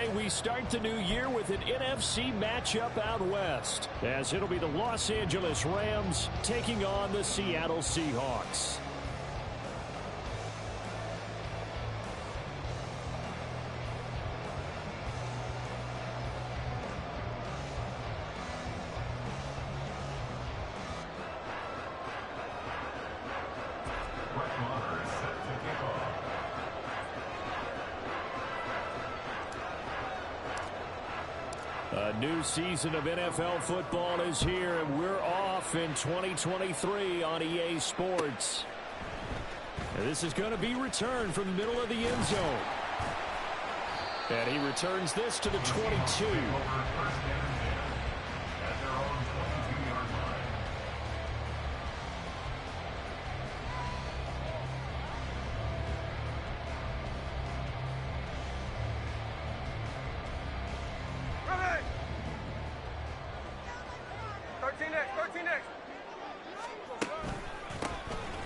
Friday, we start the new year with an NFC matchup out west, as it'll be the Los Angeles Rams taking on the Seattle Seahawks. A new season of NFL football is here, and we're off in 2023 on EA Sports. And this is going to be returned from the middle of the end zone. And he returns this to the 22.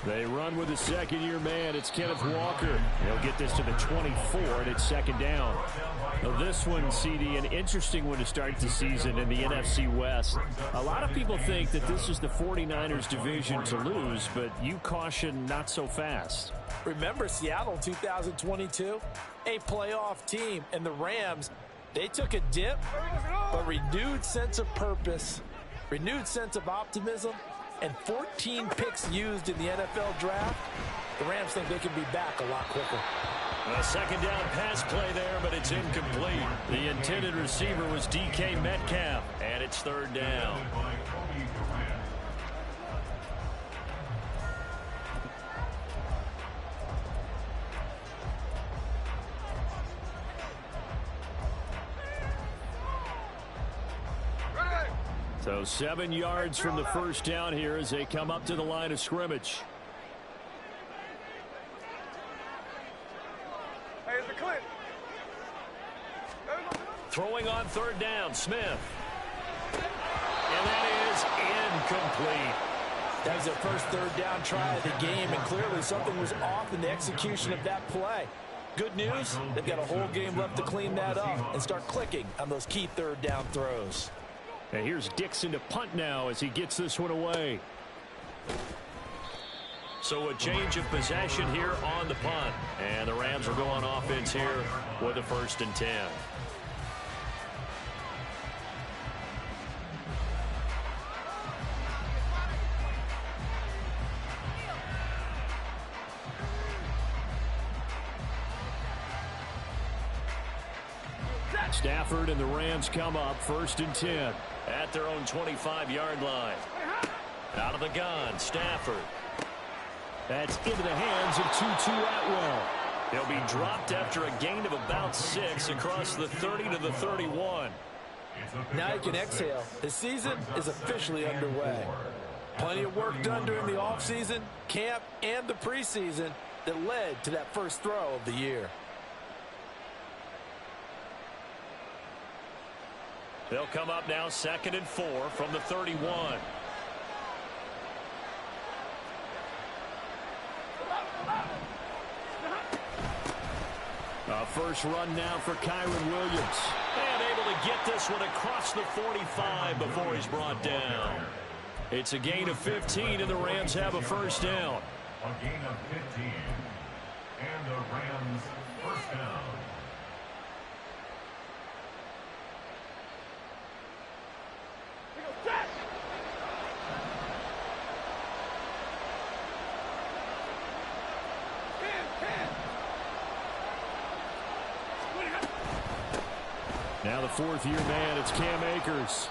They run with a second-year man. It's Kenneth Walker. They'll get this to the 24, and it's second down. Now this one, CD, an interesting one to start the season in the NFC West. A lot of people think that this is the 49ers division to lose, but you caution not so fast. Remember Seattle 2022? A playoff team, and the Rams, they took a dip, but renewed sense of purpose, renewed sense of optimism, and 14 picks used in the NFL draft. The Rams think they can be back a lot quicker. A second down pass play there, but it's incomplete. The intended receiver was DK Metcalf, and it's third down. So 7 yards from the first down here as they come up to the line of scrimmage. Throwing on third down, Smith. And that is incomplete. That was their first third down try of the game, and clearly something was off in the execution of that play. Good news, they've got a whole game left to clean that up and start clicking on those key third down throws. And here's Dixon to punt now as he gets this one away. So a change of possession here on the punt. And the Rams will go on offense here with a 1st and 10. Stafford and the Rams come up 1st and 10 at their own 25-yard line. Out of the gun, Stafford. That's into the hands of Tutu Atwell. He'll be dropped after a gain of about 6 across the 30 to the 31. Now you can exhale. The season is officially underway. Plenty of work done during the offseason, camp, and the preseason that led to that first throw of the year. They'll come up now 2nd and 4 from the 31. A first run now for Kyron Williams. And able to get this one across the 45 before he's brought down. It's a gain of 15, and the Rams have a first down. A gain of 15. And the Rams first down. Now the 4th-year man, it's Cam Akers.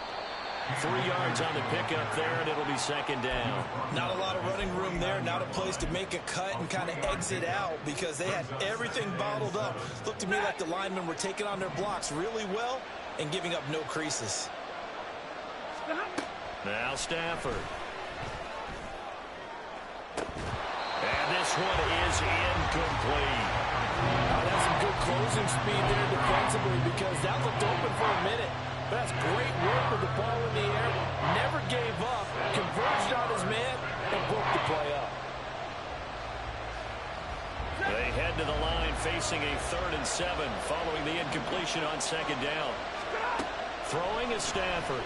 3 yards on the pickup there, and it'll be 2nd down. Not a lot of running room there. Not a place to make a cut and kind of exit out because they had everything bottled up. Looked to me like the linemen were taking on their blocks really well and giving up no creases. Now Stafford. And this one is incomplete. That's some good closing speed there defensively because that looked open for a minute. But that's great work with the ball in the air. Never gave up, converged on his man, and broke the play up. They head to the line facing a 3rd and 7 following the incompletion on 2nd down. Throwing is Stafford.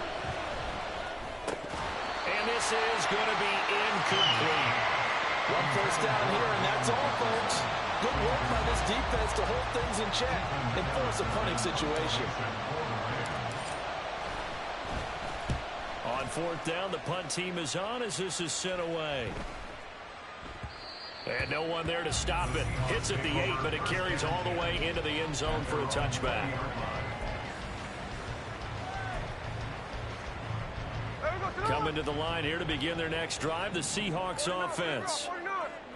And this is going to be incomplete. One first down here, and that's all, folks. Good work by this defense to hold things in check and force a punting situation. On 4th down, the punt team is on as this is sent away. And no one there to stop it. Hits at the 8, but it carries all the way into the end zone for a touchback. Coming to the line here to begin their next drive, the Seahawks offense.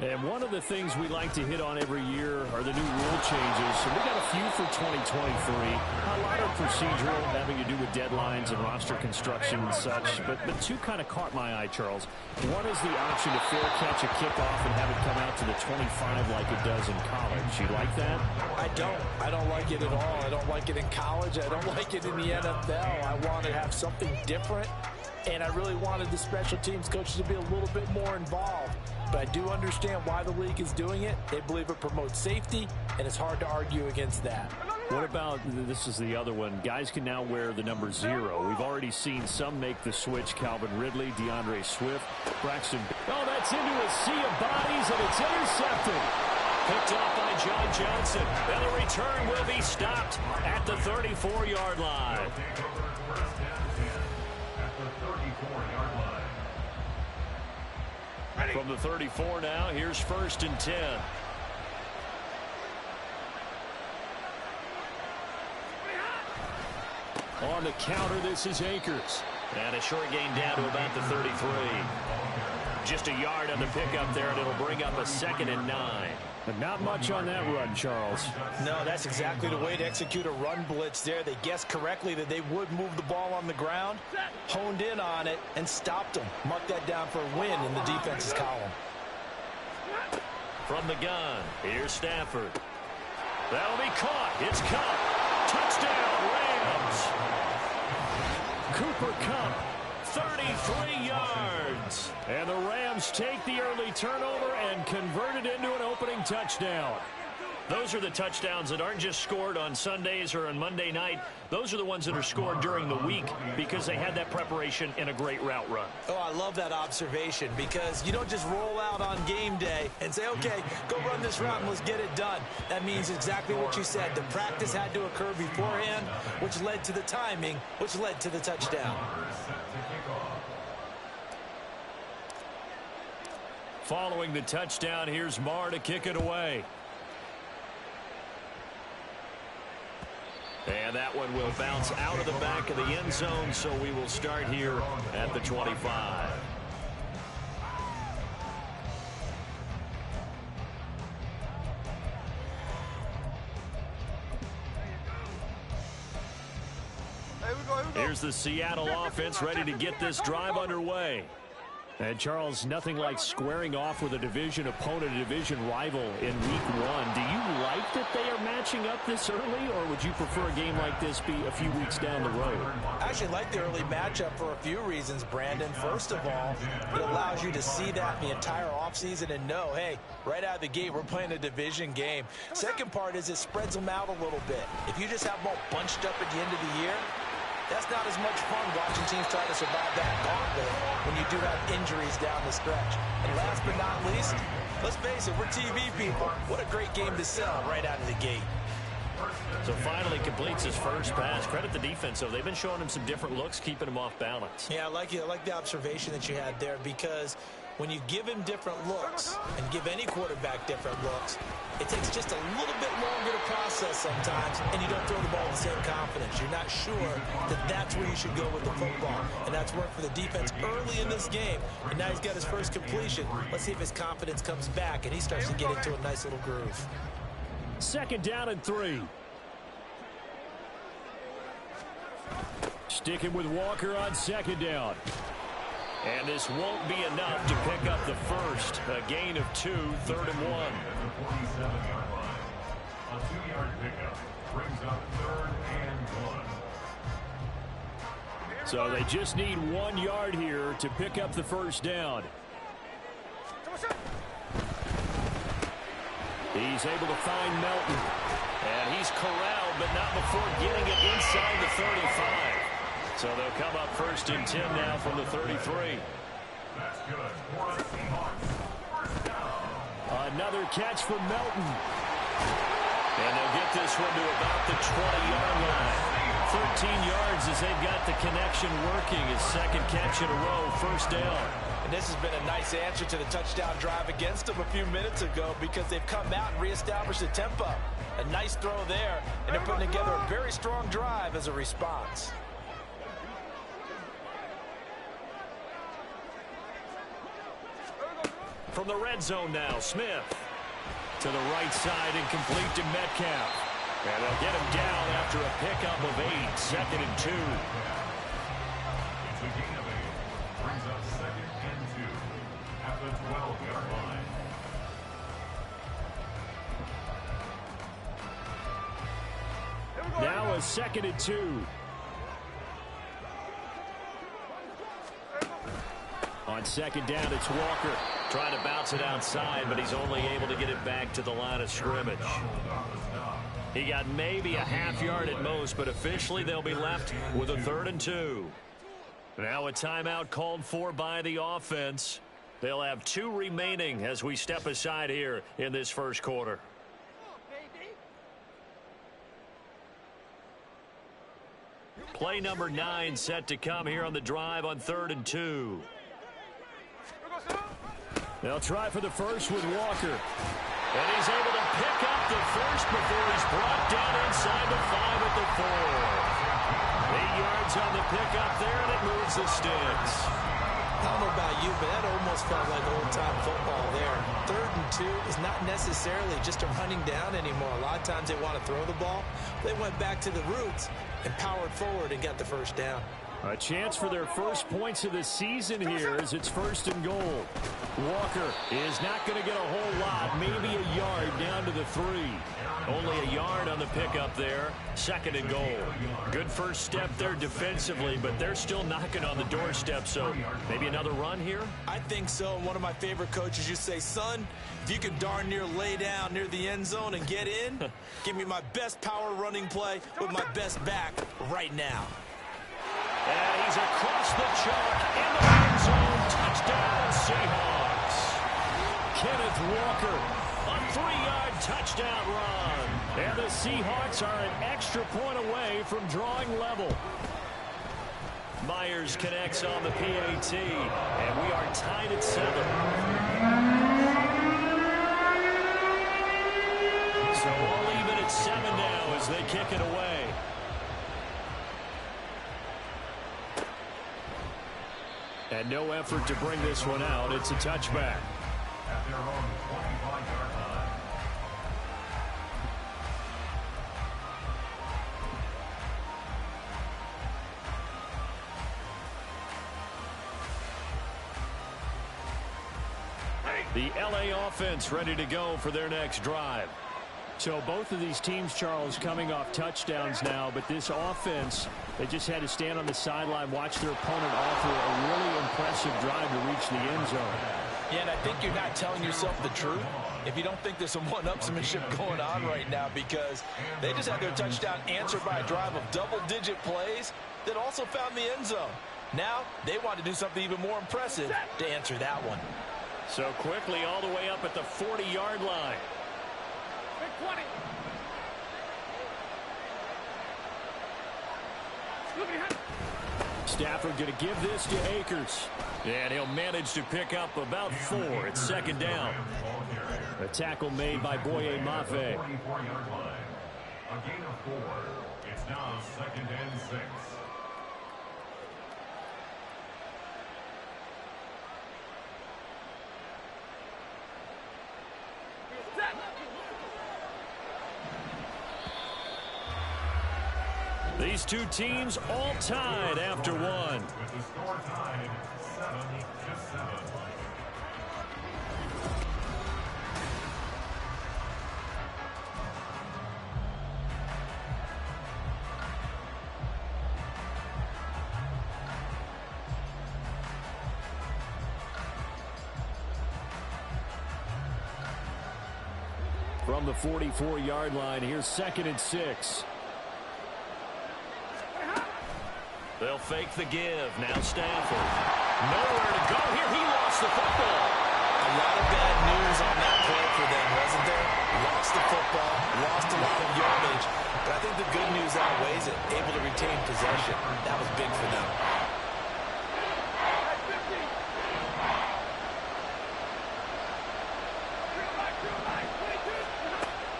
And one of the things we like to hit on every year are the new rule changes. So we got a few for 2023. A lot of procedural, having to do with deadlines and roster construction and such. But two kind of caught my eye, Charles. One is the option to fair catch a kickoff and have it come out to the 25 like it does in college. You like that? I don't. I don't like it at all. I don't like it in college. I don't like it in the NFL. I want to have something different. And I really wanted the special teams coaches to be a little bit more involved. But I do understand why the league is doing it. They believe it promotes safety, and it's hard to argue against that. What about, this is the other one, guys can now wear the number 0. We've already seen some make the switch. Calvin Ridley, DeAndre Swift, Braxton. Oh, that's into a sea of bodies, and it's intercepted. Picked off by John Johnson. And the return will be stopped at the 34-yard line. From the 34 now, here's 1st and 10. On the counter, this is Akers. And a short gain down to about the 33. Just a yard on the pickup there, and it'll bring up a 2nd and 9. But not much on that run, Charles. No, that's exactly the way to execute a run blitz there. They guessed correctly that they would move the ball on the ground, honed in on it, and stopped them. Mark that down for a win in the defense's column. From the gun, here's Stafford. That'll be caught. It's Kupp. Touchdown, Rams. Cooper Kupp, 33 yards. And the Rams take the early turnover and convert it into an opening touchdown. Those are the touchdowns that aren't just scored on Sundays or on Monday night. Those are the ones that are scored during the week because they had that preparation in a great route run. Oh, I love that observation because you don't just roll out on game day and say, okay, go run this route and let's get it done. That means exactly what you said. The practice had to occur beforehand, which led to the timing, which led to the touchdown. Following the touchdown, here's Marr to kick it away. And that one will bounce out of the back of the end zone, so we will start here at the 25. Here's the Seattle offense ready to get this drive underway. And, Charles, nothing like squaring off with a division opponent, a division rival in week 1. Do you like that they are matching up this early, or would you prefer a game like this be a few weeks down the road? I actually like the early matchup for a few reasons, Brandon. First of all, it allows you to see that the entire offseason and know, hey, right out of the gate, we're playing a division game. Second part is it spreads them out a little bit. If you just have them all bunched up at the end of the year, that's not as much fun watching teams try to survive that gauntlet when you do have injuries down the stretch. And last but not least, let's face it, we're TV people. What a great game to sell right out of the gate. So finally completes his first pass. Credit the defense, though. They've been showing him some different looks, keeping him off balance. Yeah, I like the observation that you had there because when you give him different looks and give any quarterback different looks, it takes just a little bit longer to process sometimes, and you don't throw the ball with the same confidence. You're not sure that that's where you should go with the football, and that's worked for the defense early in this game, and now he's got his first completion. Let's see if his confidence comes back, and he starts to get into a nice little groove. 2nd down and 3. Sticking with Walker on 2nd down. And this won't be enough to pick up the first. A gain of 2, 3rd and 1. A 2-yard pickup brings up 3rd and 1. So they just need 1 yard here to pick up the first down. He He's able to find Melton. And he's corralled, but not before getting it inside the 35. So they'll come up 1st and 10 now from the 33. That's good. For the Seahawks. First down. Another catch for Melton. And they'll get this one to about the 20-yard line. 13 yards as they've got the connection working. His second catch in a row, 1st down. And this has been a nice answer to the touchdown drive against them a few minutes ago because they've come out and reestablished the tempo. A nice throw there, and they're putting together a very strong drive as a response. From the red zone now, Smith. To the right side and complete to Metcalf. And they'll get him down after a pickup of 8, 2nd and 2. It's a gain of 8. Brings up 2nd and 2 at the 12-yard line. Now a 2nd and 2. On 2nd down, it's Walker. Trying to bounce it outside, but he's only able to get it back to the line of scrimmage. He got maybe a half yard at most, but officially they'll be left with a 3rd and 2. Now a timeout called for by the offense. They'll have 2 remaining as we step aside here in this 1st quarter. Play number 9 set to come here on the drive on 3rd and 2. They'll try for the first with Walker. And he's able to pick up the first before he's brought down inside the 5 at the 4. 8 yards on the pickup there, and it moves the sticks. I don't know about you, but that almost felt like old-time football there. 3rd and 2 is not necessarily just a running down anymore. A lot of times they want to throw the ball. They went back to the roots and powered forward and got the 1st down. A chance for their first points of the season here as it's 1st and goal. Walker is not going to get a whole lot, maybe a yard down to the 3. Only a yard on the pickup there. 2nd and goal. Good first step there defensively, but they're still knocking on the doorstep, so maybe another run here? I think so. And one of my favorite coaches used to say, son, if you can darn near lay down near the end zone and get in, give me my best power running play with my best back right now. And he's across the chalk in the end zone. Touchdown, Seahawks. Kenneth Walker, a 3-yard touchdown run. And the Seahawks are an extra point away from drawing level. Myers connects on the PAT, and we are tied at 7. So all even at 7 now as they kick it away. And no effort to bring this one out. It's a touchback. At their own 25-yard line. The LA offense ready to go for their next drive. So both of these teams, Charles, coming off touchdowns now, but this offense, they just had to stand on the sideline, watch their opponent offer a really impressive drive to reach the end zone. Yeah, and I think you're not telling yourself the truth if you don't think there's some one-upsmanship going on right now, because they just had their touchdown answered by a drive of double-digit plays that also found the end zone. Now they want to do something even more impressive to answer that one. So quickly all the way up at the 40-yard line. Stafford going to give this to Akers. And he'll manage to pick up about 4. It's 2nd down. A tackle made by Boye Mafe. 44-yard line. A gain of 4. It's now 2nd and 6. These two teams all tied after 1. With the score tied 7-7. From the 44-yard line, here's 2nd and 6. They'll fake the give. Now Stafford. Nowhere to go here. He lost the football. A lot of bad news on that play for them, wasn't there? Lost the football, lost a lot of yardage. But I think the good news outweighs it. Able to retain possession. That was big for them.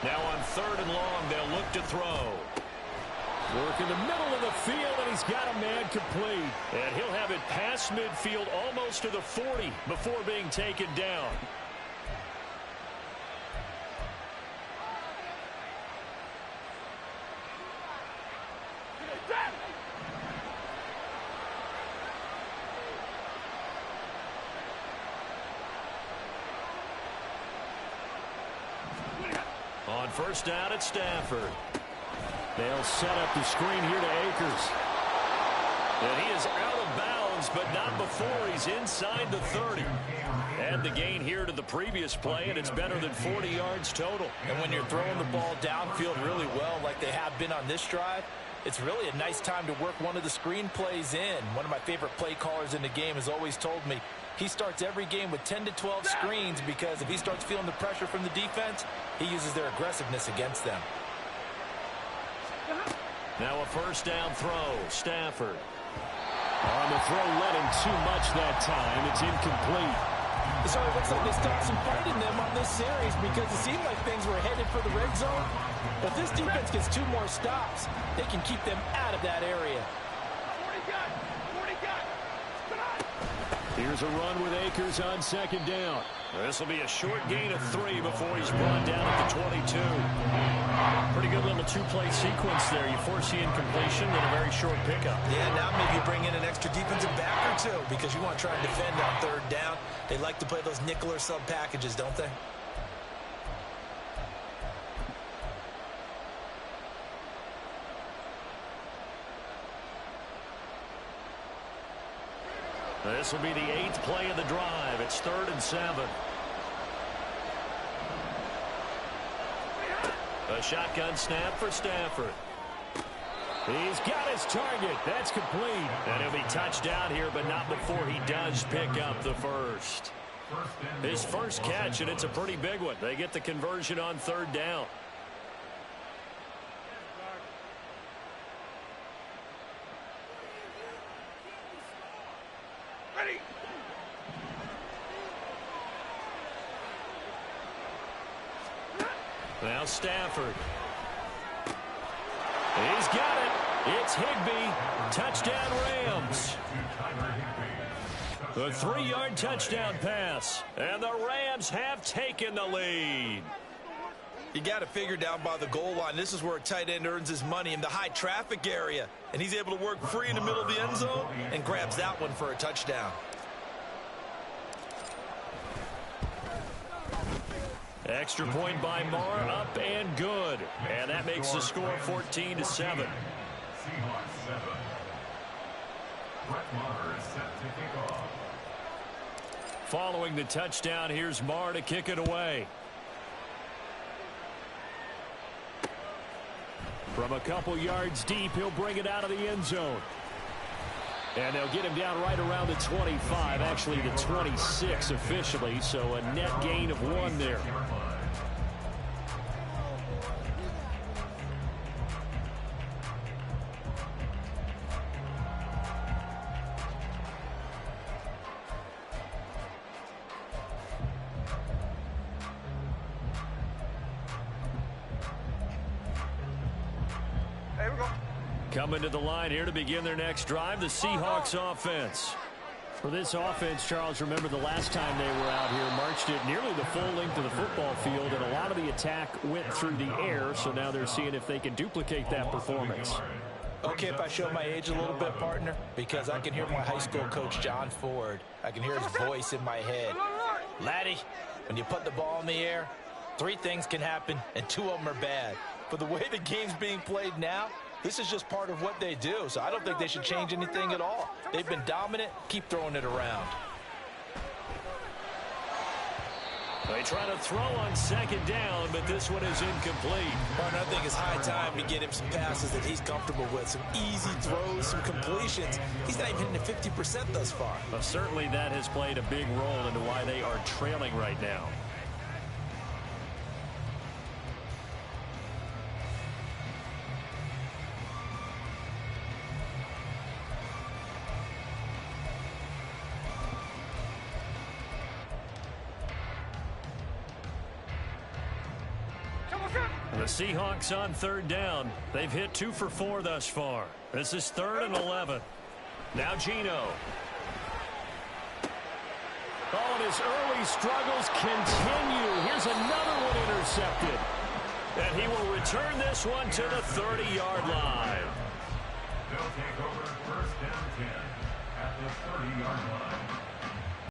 Now on 3rd and long, they'll look to throw. Work in the middle of the field, and he's got a man complete. And he'll have it past midfield almost to the 40 before being taken down. On 1st down at Stafford. They'll set up the screen here to Akers. And he is out of bounds, but not before he's inside the 30. And the gain here to the previous play, and it's better than 40 yards total. And when you're throwing the ball downfield really well like they have been on this drive, it's really a nice time to work one of the screen plays in. One of my favorite play callers in the game has always told me he starts every game with 10 to 12 screens because if he starts feeling the pressure from the defense, he uses their aggressiveness against them. Now a 1st down throw. Stafford. On the throw, led him too much that time. It's incomplete. So it looks like they stopped some fight in them on this series because it seemed like things were headed for the red zone. But this defense gets 2 more stops. They can keep them out of that area. Here's a run with Akers on 2nd down. This will be a short gain of 3 before he's brought down at the 22. Pretty good little 2-play sequence there. You force the incompletion and a very short pickup. Yeah, now maybe you bring in an extra defensive back or 2 because you want to try and defend on 3rd down. They like to play those nickel or sub packages, don't they? This will be the 8th play of the drive. It's 3rd and 7. A shotgun snap for Stafford. He's got his target. That's complete. And he'll be touched down here, but not before he does pick up the first. His first catch, and it's a pretty big one. They get the conversion on 3rd down. Now Stafford. He's got it. It's Higbee. Touchdown Rams. The 3-yard touchdown pass. And the Rams have taken the lead. You got to figure down by the goal line. This is where a tight end earns his money in the high traffic area. And he's able to work free in the middle of the end zone and grabs that one for a touchdown. Extra point by Marr, up and good. And that makes the score 14-7. Seahawks 7. Brett Maher is set to kick off. Following the touchdown, here's Marr to kick it away. From a couple yards deep, he'll bring it out of the end zone. And they'll get him down right around the 25, actually the 26 officially, so a net gain of 1 there. Coming to the line here to begin their next drive, the Seahawks offense. For this offense, Charles, remember the last time they were out here, marched it nearly the full length of the football field, and a lot of the attack went through the air, so now they're seeing if they can duplicate that performance. Okay, if I show my age a little bit, partner, because I can hear my high school coach, John Ford. I can hear his voice in my head. Laddie, when you put the ball in the air, 3 things can happen, and 2 of them are bad. But the way the game's being played now, this is just part of what they do, so I don't think they should change anything at all. They've been dominant. Keep throwing it around. They try to throw on second down, but this one is incomplete. Well, I think it's high time to get him some passes that he's comfortable with, some easy throws, some completions. He's not even hitting the 50% thus far. Well, certainly that has played a big role into why they are trailing right now. The Seahawks on third down. They've hit 2 for 4 thus far. This is 3rd and 11. Now Geno. Oh, and his early struggles continue. Here's another one intercepted. And he will return this one to the 30-yard line. They'll take over 1st down 10 at the 30-yard line.